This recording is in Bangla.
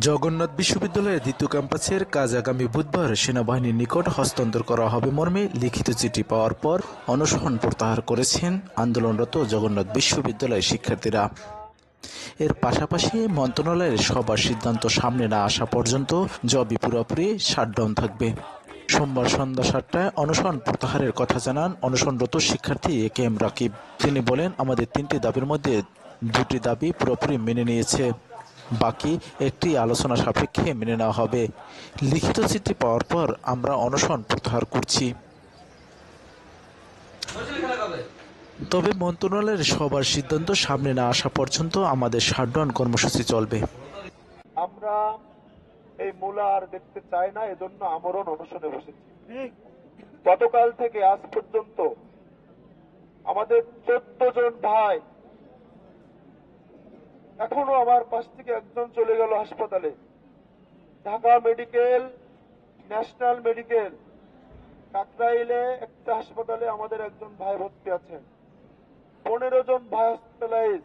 জগন্নাথ বিশ্ববিদ্যালয়ের দ্বিতীয় ক্যাম্পাসের কাজ আগামী বুধবার সেনাবাহিনীর নিকট হস্তান্তর করা হবে মর্মে লিখিত চিঠি পাওয়ার পর অনশন প্রত্যাহার করেছেন আন্দোলনরত জগন্নাথ বিশ্ববিদ্যালয়ের শিক্ষার্থীরা। এর পাশাপাশি মন্ত্রণালয়ের সবার সিদ্ধান্ত সামনে না আসা পর্যন্ত জবই পুরোপুরি শাটডাউন থাকবে। সোমবার সন্ধ্যা 7টায় অনশন প্রত্যাহারের কথা জানান অনশনরত শিক্ষার্থী এ.কে.এম. রাকিব। তিনি বলেন, আমাদের 3টি দাবির মধ্যে 2টি দাবি পুরোপুরি মেনে নিয়েছে, বাকি একটি আলোচনা সাপেক্ষে মেনে নেওয়া হবে। লিখিত চিঠি পাওয়ার পর আমরা অনশন প্রত্যাহার করছি। তবে মন্ত্রণালয়ের সবার সিদ্ধান্ত সামনে না আসা পর্যন্ত আমাদের শাটডাউন কর্মসূচি চলবে। আমরা এই মূলা আর দেখতে চাই না, এজন্য আমরণ অনশনে বসেছি। গতকাল থেকে আজ পর্যন্ত আমাদের 14 জন ভাই, এখনো আমার পাশ থেকে একজন চলে গেল হাসপাতালে, ঢাকা মেডিকেল, ন্যাশনাল মেডিকেল, কাকরাইলে একটা হাসপাতালে আমাদের একজন ভাই ভর্তি আছেন, 15 জন ভাই হসপিটালাইজ।